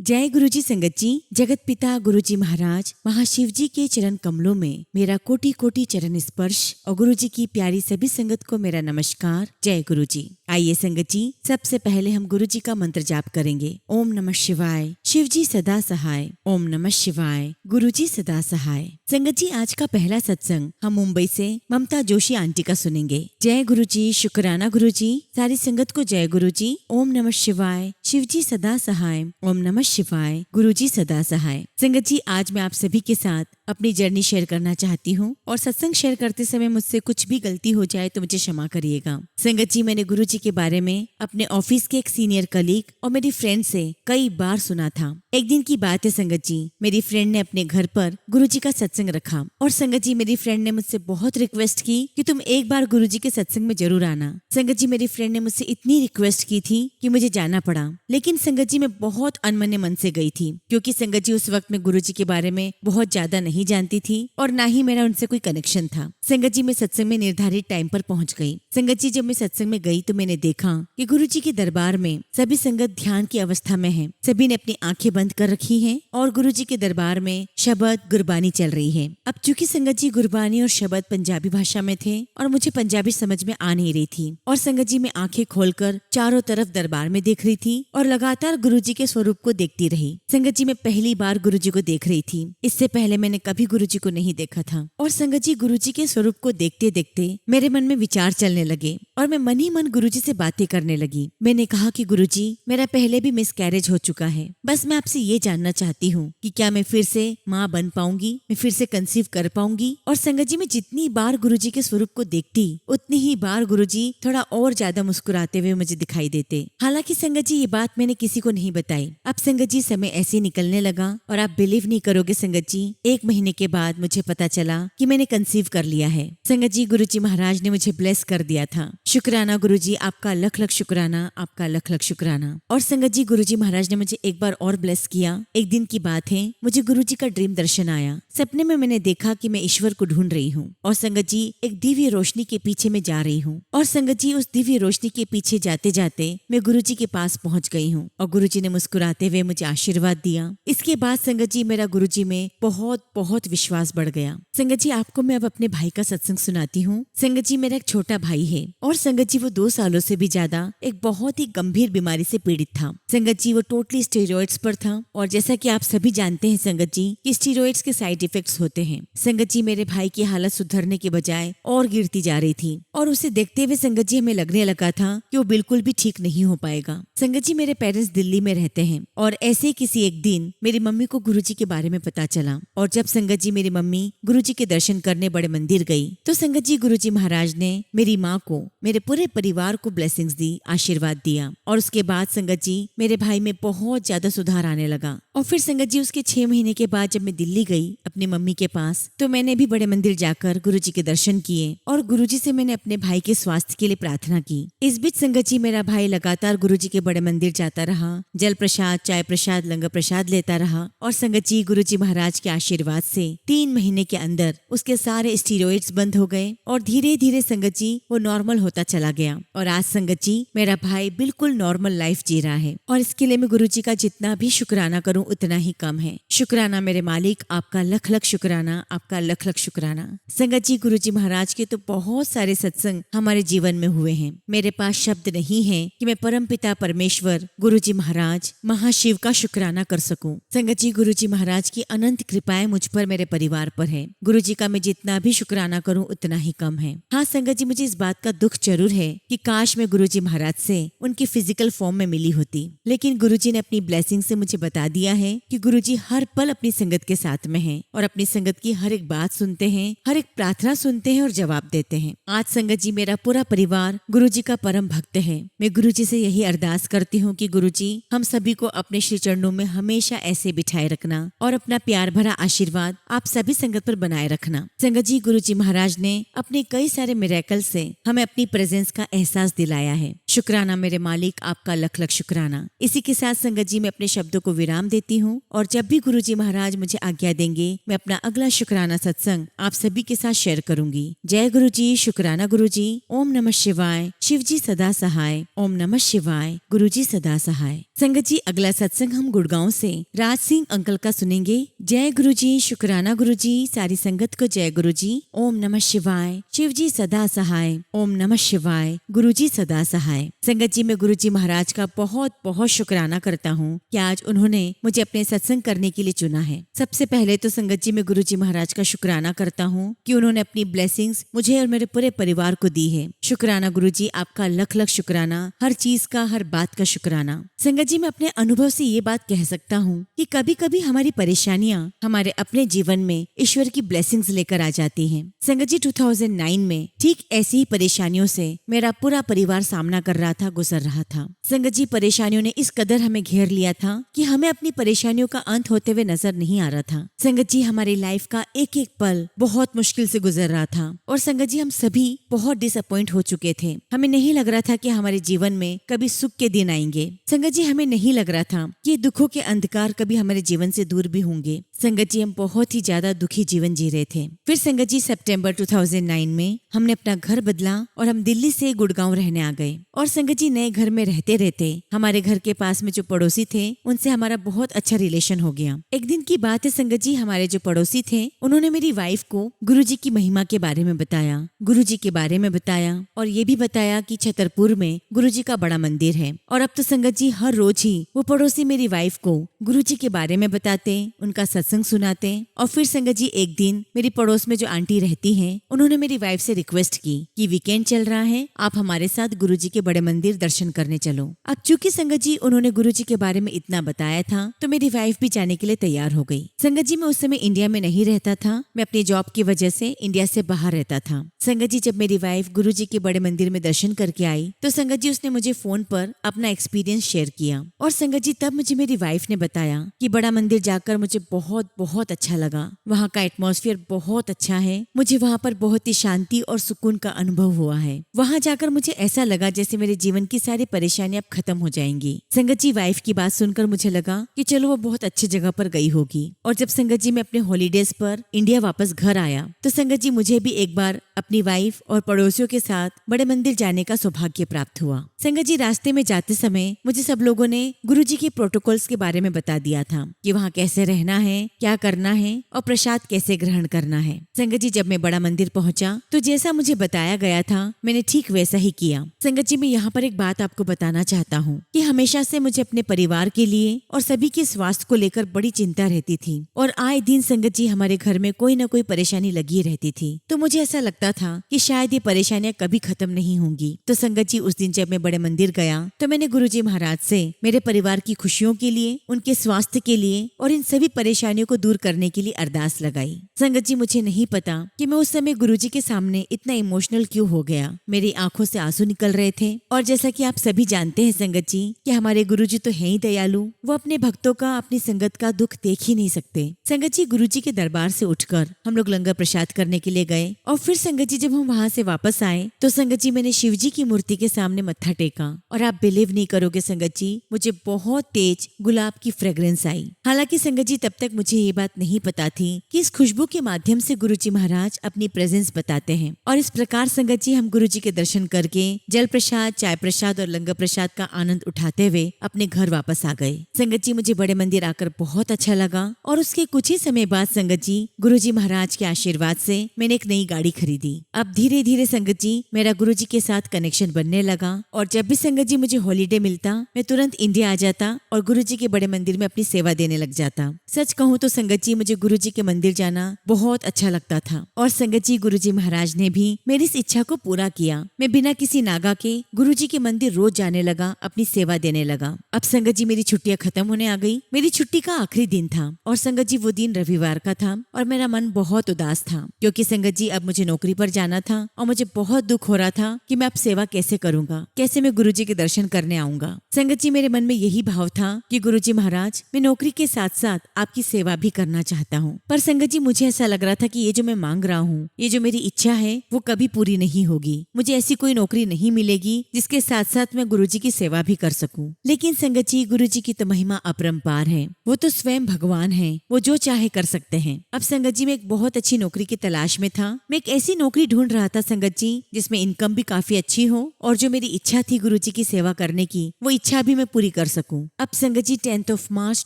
जय गुरुजी संगत जी। जगत पिता गुरुजी महाराज महाशिव जी के चरण कमलों में मेरा कोटि कोटि चरण स्पर्श और गुरुजी की प्यारी सभी संगत को मेरा नमस्कार। जय गुरुजी। आइए संगत जी, सबसे पहले हम गुरुजी का मंत्र जाप करेंगे। ओम नमः शिवाय, शिव जी सदा सहाय। ओम नमः शिवाय, गुरुजी सदा सहाय। संगत जी, आज का पहला सत्संग हम मुंबई से ममता जोशी आंटी का सुनेंगे। जय गुरुजी, शुक्राना गुरुजी। सारी संगत को जय गुरुजी। ओम नमः शिवाय, शिव जी सदा सहाय। ओम नमः शिवाय, गुरुजी सदा सहाय। संगत जी, आज मैं आप सभी के साथ अपनी जर्नी शेयर करना चाहती हूँ और सत्संग शेयर करते समय मुझसे कुछ भी गलती हो जाए तो मुझे क्षमा करिएगा। संगत जी, मैंने गुरुजी के बारे में अपने ऑफिस के एक सीनियर कलीग और मेरी फ्रेंड से कई बार सुना था। एक दिन की बात है संगत जी, मेरी फ्रेंड ने अपने घर पर गुरुजी का सत्संग रखा और संगत जी, मेरी फ्रेंड ने मुझसे बहुत रिक्वेस्ट की कि तुम एक बार गुरुजी के सत्संग में जरूर आना। संगत जी, मेरी फ्रेंड ने मुझसे इतनी रिक्वेस्ट की थी कि मुझे जाना पड़ा, लेकिन संगत जी मैं बहुत अनमने मन से गई थी, क्योंकि संगत जी उस वक्त मैं गुरुजी के बारे में बहुत ज्यादा नहीं जानती थी और ना ही मेरा उनसे कोई कनेक्शन था। संगत जी, मैं सत्संग में निर्धारित टाइम पर पहुंच गई। संगत जी, जब मैं सत्संग में गई तो मैंने देखा कि गुरुजी के दरबार में सभी संगत ध्यान की अवस्था में है। सभी ने अपनी आंखें बंद कर रखी हैं और गुरुजी के दरबार में शब्द गुरबानी चल रही है। अब चूंकि संगत जी गुरबानी और शब्द पंजाबी भाषा में थे और मुझे पंजाबी समझ में आ नहीं रही थी, और संगत जी मैं आंखें खोलकर चारों तरफ दरबार में देख रही थी और लगातार गुरुजी के स्वरूप को देखती रही। संगत जी मैं पहली बार गुरुजी को देख रही थी। इससे पहले मैंने कभी गुरुजी को नहीं देखा था। और संगत जी, गुरुजी के स्वरूप को देखते देखते मेरे मन में विचार चलने लगे और मैं मन ही मन गुरुजी से बातें करने लगी। मैंने कहा कि गुरुजी, मेरा पहले भी मिसकैरेज हो चुका है। बस मैं आपसे ये जानना चाहती हूँ कि क्या मैं फिर से माँ बन पाऊंगी, मैं फिर से कंसीव कर पाऊंगी। और संगत जी, मैं जितनी बार गुरुजी के स्वरूप को देखती उतनी ही बार गुरुजी थोड़ा और ज्यादा मुस्कुराते हुए मुझे दिखाई देते। हालांकि संगत जी, ये बात मैंने किसी को नहीं बताई। अब संगत जी समय ऐसे निकलने लगा और आप बिलीव नहीं करोगे संगत जी, 1 महीने के बाद मुझे पता चला कि मैंने कंसीव कर लिया है। संगत जी, गुरुजी महाराज ने मुझे ब्लेस कर दिया था। शुक्राना गुरुजी, आपका लख लख शुक्राना, आपका लख लख शुक्राना। और संगत जी, गुरुजी महाराज ने मुझे एक बार और ब्लेस किया। एक दिन की बात है, मुझे गुरुजी का ड्रीम दर्शन आया। सपने में मैंने देखा कि मैं ईश्वर को ढूंढ रही हूँ और संगत जी एक दिव्य रोशनी के पीछे मैं जा रही हूँ। और संगत जी, उस दिव्य रोशनी के पीछे जाते जाते मैं गुरुजी के पास पहुंच गई हूँ और गुरुजी ने मुस्कुराते हुए मुझे आशीर्वाद दिया। इसके बाद संगत जी मेरा गुरुजी में बहुत बहुत विश्वास बढ़ गया। संगत जी, आपको मैं अब अपने भाई का सत्संग सुनाती हूँ। संगत जी, मेरा एक छोटा भाई है और संगत जी वो 2 सालों से भी ज्यादा एक बहुत ही गंभीर बीमारी से पीड़ित था। संगत जी, वो टोटली स्टेरॉइड्स पर था और जैसा कि आप सभी जानते हैं संगत जी कि स्टेरॉइड्स के साइड इफेक्ट्स होते हैं। संगत जी, मेरे भाई की हालत सुधरने के बजाय और गिरती जा रही थी और उसे देखते हुए संगत जी हमें लगने लगा था कि वो बिल्कुल भी ठीक नहीं हो पाएगा। संगत जी, मेरे पेरेंट्स दिल्ली में रहते हैं और ऐसे ही किसी एक दिन मेरी मम्मी को गुरुजी के बारे में पता चला और जब संगत जी मेरी मम्मी गुरुजी के दर्शन करने बड़े मंदिर गई तो संगत जी गुरुजी महाराज ने मेरी माँ को, मेरे पूरे परिवार को ब्लेसिंग्स दी, आशीर्वाद दिया। और उसके बाद संगत जी मेरे भाई में बहुत ज्यादा सुधार आने लगा। और फिर संगत जी उसके 6 महीने के बाद जब मैं दिल्ली गई अपनी मम्मी के पास तो मैंने भी बड़े मंदिर जाकर गुरुजी के दर्शन किए और गुरुजी से मैंने अपने भाई के स्वास्थ्य के लिए प्रार्थना की। इस बीच संगत जी मेरा भाई लगातार गुरुजी के बड़े मंदिर जाता रहा, जल प्रसाद, चाय प्रसाद, लंगर प्रसाद लेता रहा और संगत जी गुरुजी महाराज के आशीर्वाद से 3 महीने के अंदर उसके सारे स्टीरॉइड्स बंद हो गए और धीरे धीरे संगत जी वो नॉर्मल होता चला गया। और आज संगत जी मेरा भाई बिल्कुल नॉर्मल लाइफ जी रहा है और इसके लिए मैं गुरुजी का जितना भी शुक्राना करूं उतना ही कम है। शुक्राना मेरे मालिक, आपका लख लख शुक्राना, आपका लख लख शुक्राना। संगत जी, गुरुजी महाराज के तो बहुत सारे सत्संग हमारे जीवन में हुए हैं। मेरे पास शब्द नहीं है कि मैं परमपिता परमेश्वर गुरुजी महाराज महाशिव का शुक्राना कर सकूं। संगत जी, गुरुजी महाराज की अनंत कृपाएं मुझ पर, मेरे परिवार पर है। गुरुजी का मैं जितना भी शुक्राना करूं उतना ही कम है। हाँ संगत जी, मुझे इस बात का दुख जरूर है कि काश मैं गुरुजी महाराज से उनकी फिजिकल फॉर्म में मिली होती, लेकिन गुरुजी ने अपनी ब्लेसिंग से मुझे बता दिया है कि गुरुजी हर पल अपनी संगत के साथ में हैं और अपनी संगत की हर एक बात सुनते हैं, हर एक प्रार्थना सुनते हैं और जवाब देते हैं। आज संगत जी मेरा पूरा परिवार गुरुजी का परम भक्त है। मैं गुरुजी से यही अरदास करती हूँ कि गुरुजी हम सभी को अपने श्री चरणों में हमेशा ऐसे बिठाए रखना और अपना प्यार भरा आशीर्वाद आप सभी संगत पर बनाए रखना। संगत जी, गुरुजी महाराज ने अपने कई सारे मिरेकल से हमें अपनी प्रेजेंस का एहसास दिलाया है। शुक्राना मेरे मालिक, आपका लख लख शुक्राना। इसी के साथ संगत जी मैं अपने शब्दों को विराम देती हूँ और जब भी गुरुजी महाराज मुझे आज्ञा देंगे मैं अपना अगला शुक्राना सत्संग आप सभी के साथ शेयर करूंगी। जय गुरुजी, शुक्राना गुरुजी। ओम नमः शिवाय, शिवजी सदा सहाय। ओम नमः शिवाय। गुरुजी सदा सहाय। संगत जी, अगला सत्संग हम गुड़गांव से राज सिंह अंकल का सुनेंगे। जय गुरुजी, शुक्राना गुरुजी, सारी संगत को जय गुरुजी। ओम नमः शिवाय। शिवजी सदा सहाय। ओम नमः शिवाय। गुरुजी सदा सहाय। संगत जी, मैं गुरुजी महाराज का बहुत बहुत शुक्राना करता हूँ कि आज उन्होंने मुझे अपने सत्संग करने के लिए चुना है। सबसे पहले तो संगत जी, मैं गुरुजी महाराज का शुक्राना करता हूँ कि उन्होंने अपनी ब्लेसिंग्स मुझे और मेरे पूरे परिवार को दी है। शुक्राना गुरुजी, आपका लख लख शुक्राना, हर चीज का, हर बात का शुक्राना। संगत जी, मैं अपने अनुभव से ये बात कह सकता हूँ कि कभी कभी हमारी परेशानियाँ हमारे अपने जीवन में ईश्वर की ब्लेसिंग्स लेकर आ जाती हैं। संगत जी, 2009 में ठीक ऐसी ही परेशानियों से मेरा पूरा परिवार सामना कर रहा था, गुजर रहा था। संगत जी, परेशानियों ने इस कदर हमें घेर लिया था कि हमें अपनी परेशानियों का अंत होते हुए नजर नहीं आ रहा था। संगत जी, हमारी लाइफ का एक एक पल बहुत मुश्किल से गुजर रहा था और संगत जी, हम सभी बहुत डिसअपॉइंट हो चुके थे। हमें नहीं लग रहा था कि हमारे जीवन में कभी सुख के दिन आएंगे। संगत जी, हमें नहीं लग रहा था कि दुखों के अंधकार कभी हमारे जीवन से दूर भी होंगे। संगत जी, हम बहुत ही ज्यादा दुखी जीवन जी रहे थे। फिर संगत जी, सितंबर 2009 में हमने अपना घर बदला और हम दिल्ली से गुड़गांव रहने आ गए। और संगत जी, नए घर में रहते रहते हमारे घर के पास में जो पड़ोसी थे उनसे हमारा बहुत अच्छा रिलेशन हो गया। एक दिन की बात है संगत जी, हमारे जो पड़ोसी थे उन्होंने मेरी वाइफ को गुरुजी की महिमा के बारे में बताया, गुरुजी के बारे में बताया और ये भी बताया कि छतरपुर में गुरुजी का बड़ा मंदिर है। और अब तो संगत जी, हर रोज ही वो पड़ोसी मेरी वाइफ को गुरुजी के बारे में बताते, उनका सत्संग सुनाते। और फिर संगत जी, एक दिन मेरी पड़ोस में जो आंटी रहती हैं उन्होंने मेरी वाइफ से रिक्वेस्ट की कि वीकेंड चल रहा है, आप हमारे साथ गुरुजी के बड़े मंदिर दर्शन करने चलो। अब चूंकि संगत जी उन्होंने गुरुजी के बारे में इतना बताया था तो मेरी वाइफ भी जाने के लिए तैयार हो गई। संगत जी, मैं उस समय इंडिया में नहीं रहता था, मैं अपनी जॉब की वजह से इंडिया से बाहर रहता था। संगत जी, जब मेरी वाइफ गुरुजी के बड़े मंदिर में दर्शन करके आई तो संगत जी उसने मुझे फोन पर अपना एक्सपीरियंस शेयर किया। और संगत जी, तब मुझे मेरी वाइफ ने बताया कि बड़ा मंदिर जाकर मुझे बहुत बहुत अच्छा लगा, वहाँ का एटमॉस्फेयर बहुत अच्छा है, मुझे वहाँ पर बहुत ही शांति और सुकून का अनुभव हुआ है। वहाँ जाकर मुझे ऐसा लगा जैसे मेरे जीवन की सारी परेशानियां अब खत्म हो जाएंगी। संगत जी, वाइफ की बात सुनकर मुझे लगा कि चलो वो बहुत अच्छी जगह पर गई होगी। और जब संगत जी मैं अपने हॉलीडेज पर इंडिया वापस घर आया तो संगत जी मुझे भी एक बार अपनी वाइफ और पड़ोसियों के साथ बड़े मंदिर जाने का सौभाग्य प्राप्त हुआ। संगत जी, रास्ते में जाते समय मुझे सब लोगों ने गुरुजी के प्रोटोकॉल्स के बारे में बता दिया था कि वहाँ कैसे रहना है, क्या करना है और प्रसाद कैसे ग्रहण करना है। संगत जी, जब मैं बड़ा मंदिर पहुंचा तो जैसा मुझे बताया गया था मैंने ठीक वैसा ही किया। संगत जी, मैं यहाँ पर एक बात आपको बताना चाहता हूँ कि हमेशा से मुझे अपने परिवार के लिए और सभी के स्वास्थ्य को लेकर बड़ी चिंता रहती थी और आए दिन संगत जी हमारे घर में कोई न कोई परेशानी लगी रहती थी। तो मुझे ऐसा लगता था कि शायद ये परेशानियां कभी खत्म नहीं होंगी। तो संगत जी, उस दिन जब मैं बड़े मंदिर गया तो मैंने गुरुजी महाराज से मेरे परिवार की खुशियों के लिए, उनके स्वास्थ्य के लिए और इन सभी परेशानियों को दूर करने के लिए अरदास लगाई। संगत जी, मुझे नहीं पता कि मैं उस समय गुरुजी के सामने इतना इमोशनल क्यों हो गया। मेरी आंखों से आंसू निकल रहे थे। और जैसा कि आप सभी जानते हैं संगत जी कि हमारे गुरुजी तो हैं ही दयालु, वो अपने भक्तों का, अपनी संगत का दुख देख ही नहीं सकते। संगत जी, गुरुजी के दरबार से उठकर हम लोग लंगर प्रसाद करने के लिए गए और फिर संगत जी जब हम वहाँ से वापस आए तो संगत जी मैंने शिव जी की मूर्ति के सामने मत्था टेका और आप बिलीव नहीं करोगे संगत जी, मुझे बहुत तेज गुलाब की फ्रेग्रेंस आई। हालांकि संगत जी तब तक मुझे ये बात नहीं पता थी कि इस खुशबू के माध्यम से गुरुजी महाराज अपनी प्रेजेंस बताते हैं। और इस प्रकार संगत जी हम गुरुजी के दर्शन करके जल प्रसाद, चाय प्रसाद और लंगर प्रसाद का आनंद उठाते हुए अपने घर वापस आ गए। संगत जी, मुझे बड़े मंदिर आकर बहुत अच्छा लगा और उसके कुछ ही समय बाद संगत जी गुरुजी महाराज के आशीर्वाद से मैंने एक नई गाड़ी खरीदी। अब धीरे धीरे संगत जी मेरा गुरुजी के साथ कनेक्शन बनने लगा और जब भी संगत जी मुझे हॉलीडे मिलता मैं तुरंत इंडिया आ जाता और गुरुजी के बड़े मंदिर में अपनी सेवा देने लग जाता। सच कहूँ तो संगत जी मुझे गुरुजी के मंदिर जाना बहुत अच्छा लगता था और संगत जी गुरुजी महाराज ने भी मेरी इस इच्छा को पूरा किया। मैं बिना किसी नागा के गुरुजी के मंदिर रोज जाने लगा, अपनी सेवा देने लगा। अब संगत जी मेरी छुट्टियां खत्म होने आ गई। मेरी छुट्टी का आखिरी दिन था और संगत जी वो दिन रविवार का था और मेरा मन बहुत उदास था क्योंकि संगत जी अब मुझे नौकरी पर जाना था और मुझे बहुत दुख हो रहा था कि मैं अब सेवा कैसे करूंगा, कैसे मैं गुरुजी के दर्शन करने आऊंगा। संगत जी मेरे मन में यही भाव था कि गुरुजी महाराज मैं नौकरी के साथ साथ आपकी सेवा भी करना चाहता हूँ। पर संगत जी मुझे ऐसा लग रहा था कि ये जो मैं मांग रहा हूँ, ये जो मेरी इच्छा है वो कभी पूरी नहीं होगी। मुझे ऐसी कोई नौकरी नहीं मिलेगी जिसके साथ साथ मैं गुरुजी की सेवा भी कर सकूं। लेकिन संगत जी गुरुजी की तो महिमा अपरंपार है, वो तो स्वयं भगवान है, वो जो चाहे कर सकते हैं। अब संगत जी मैं एक बहुत अच्छी नौकरी की तलाश में था। मैं एक ऐसी नौकरी ढूंढ रहा था संगत जी, जिसमें इनकम भी काफी अच्छी हो और जो मेरी इच्छा थी गुरुजी की सेवा करने की, वो इच्छा भी मैं पूरी कर सकूं। अब संगत जी 10 मार्च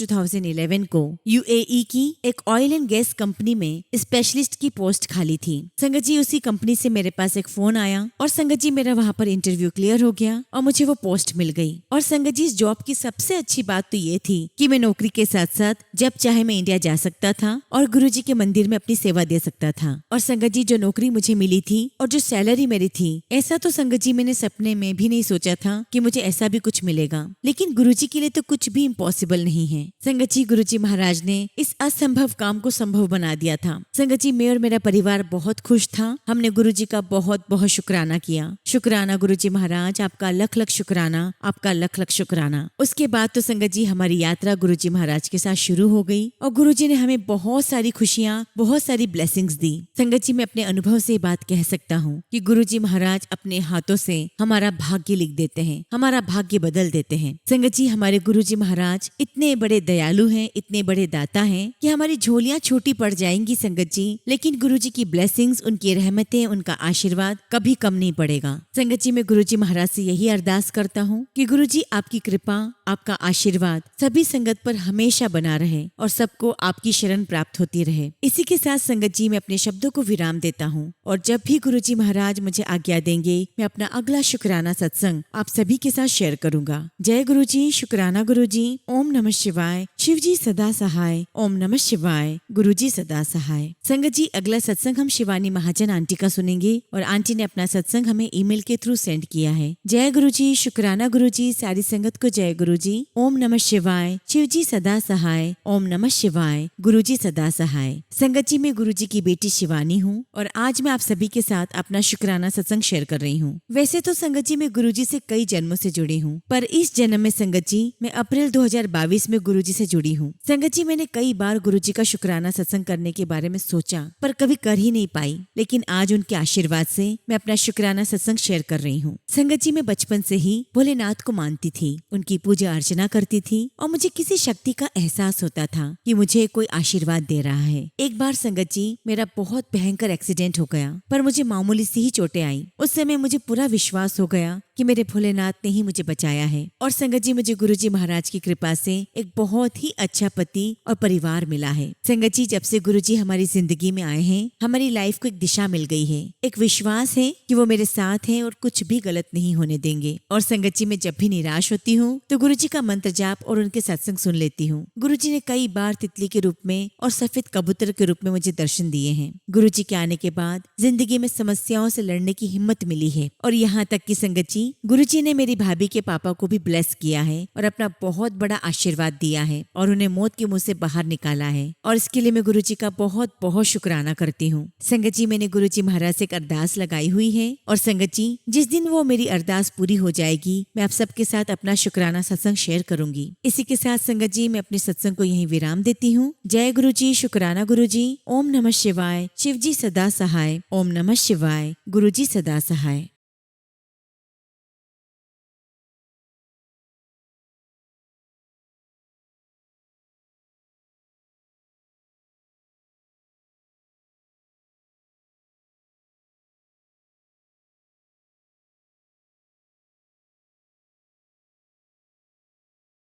2011 को यूएई की एक ऑयल एंड गैस कंपनी में स्पेशलिस्ट की पोस्ट खाली थी। संगत जी उसी कंपनी से मेरे पास एक फोन आया और संगत जी मेरा वहाँ पर इंटरव्यू क्लियर हो गया और मुझे वो पोस्ट मिल गई। और संगत जी इस जॉब की सबसे अच्छी बात तो ये थी कि मैं नौकरी के साथ साथ जब चाहे मैं इंडिया जा सकता था और गुरुजी के मंदिर में अपनी सेवा दे सकता था। और संगत जी जो नौकरी मुझे मिली थी और जो सैलरी मेरी थी, ऐसा तो संगत जी मैंने सपने में भी नहीं सोचा था कि मुझे ऐसा भी कुछ मिलेगा। लेकिन गुरुजी के लिए तो कुछ भी इम्पॉसिबल नहीं है। संगत जी गुरुजी महाराज ने इस असंभव काम को संभव बना दिया था। संगत जी मैं और मेरा परिवार बहुत खुश था। हमने गुरुजी का बहुत बहुत शुक्राना किया। शुक्राना गुरुजी महाराज, आपका लख लख शुक्राना, आपका लख लख शुक्राना। उसके बाद तो संगत जी हमारी यात्रा गुरुजी महाराज के साथ शुरू हो गई और गुरुजी ने हमें बहुत सारी खुशियाँ, बहुत सारी ब्लेसिंग्स दी। संगत जी मैं अपने अनुभव से बात कह सकता हूँ कि गुरुजी महाराज अपने हाथों से हमारा भाग्य लिख देते हैं, हमारा भाग्य बदल देते हैं। संगत जी हमारे गुरुजी महाराज इतने बड़े दयालु हैं, इतने बड़े दाता हैं कि हमारी झोलियाँ छोटी पड़ जाएंगी संगत जी, लेकिन गुरुजी की ब्लेसिंग्स, उनकी रहमतें, उनका आशीर्वाद कभी कम नहीं पड़ेगा। संगत जी मैं गुरुजी महाराज से यही अरदास करता हूँ कि गुरुजी आपकी कृपा, आपका आशीर्वाद सभी संगत पर हमेशा बना रहे और सबको आपकी शरण प्राप्त होती रहे। इसी के साथ संगत जी मैं अपने शब्दों को विराम देता हूँ और जब भी गुरुजी महाराज मुझे आज्ञा देंगे मैं अपना अगला शुक्राना सत्संग आप सभी के साथ शेयर करूंगा। जय गुरुजी, शुक्राना गुरुजी, ओम नमः शिवाय, शिव जी सदा सहाय, ओम नमः शिवाय, गुरुजी सदा सहाय। संगत जी अगला सत्संग हम शिवानी महाजन आंटी का सुनेंगे और आंटी ने अपना सत्संग हमें ईमेल के थ्रू सेंड किया है। जय गुरुजी, शुक्राना गुरुजी, सारी संगत को जय गुरुजी, ओम नमः शिवाय, शिव जी सदा सहाय, ओम नमः शिवाय, गुरुजी सदा सहाय। संगत जी मैं गुरुजी की बेटी शिवानी हूँ और आज मैं आप सभी के साथ अपना शुक्राना सत्संग शेयर कर रही हूँ। वैसे तो संगत जी मैं गुरुजी से कई जन्मों से जुड़ी हूँ, पर इस जन्म में संगत जी मैं अप्रैल 2022 में गुरुजी से जुड़ी हूँ। संगत जी मैंने कई बार गुरुजी का शुक्राना सत्संग करने के बारे में सोचा पर कभी कर ही नहीं पाई, लेकिन आज उनके आशीर्वाद से मैं अपना शुक्राना सत्संग शेयर कर रही हूँ। संगत जी मैं बचपन से ही भोलेनाथ को मानती थी, उनकी पूजा अर्चना करती थी और मुझे किसी शक्ति का एहसास होता था कि मुझे कोई आशीर्वाद दे रहा है। एक बार संगत जी मेरा बहुत भयंकर एक्सीडेंट हो गया, पर मुझे मामूली सी ही चोटें आई। उस समय मुझे पूरा विश्वास हो गया कि मेरे भोलेनाथ ने ही मुझे बचाया है। और संगत जी मुझे गुरुजी महाराज की कृपा से एक बहुत ही अच्छा पति और परिवार मिला है। संगत जी जब से गुरुजी हमारी जिंदगी में आए हैं, हमारी लाइफ को एक दिशा मिल गई है, एक विश्वास है कि वो मेरे साथ हैं और कुछ भी गलत नहीं होने देंगे। और संगत जी मैं जब भी निराश होती हूँ तो गुरुजी का मंत्र जाप और उनके सत्संग सुन लेती हूँ। गुरुजी ने कई बार तितली के रूप में और सफेद कबूतर के रूप में मुझे दर्शन दिए हैं। गुरुजी के आने के बाद जिंदगी में समस्याओं से लड़ने की हिम्मत मिली है और यहाँ तक कि संगत जी गुरुजी ने मेरी भाभी के पापा को भी ब्लेस किया है और अपना बहुत बड़ा आशीर्वाद दिया है और उन्हें मौत के मुंह से बाहर निकाला है। और इसके लिए मैं गुरुजी का बहुत बहुत शुक्राना करती हूँ। संगत जी मैंने गुरुजी महाराज से एक अरदास लगाई हुई है और संगत जी जिस दिन वो मेरी अरदास पूरी हो जाएगी मैं आप सबके साथ अपना शुक्राना सत्संग शेयर करूंगी। इसी के साथ संगत जी मैं अपने सत्संग को यहीं विराम देती हूँ। जय गुरुजी, शुक्राना गुरुजी, ओम नमः शिवाय, शिव जी सदा सहाय, ओम नमः शिवाय, गुरुजी सदा सहाय।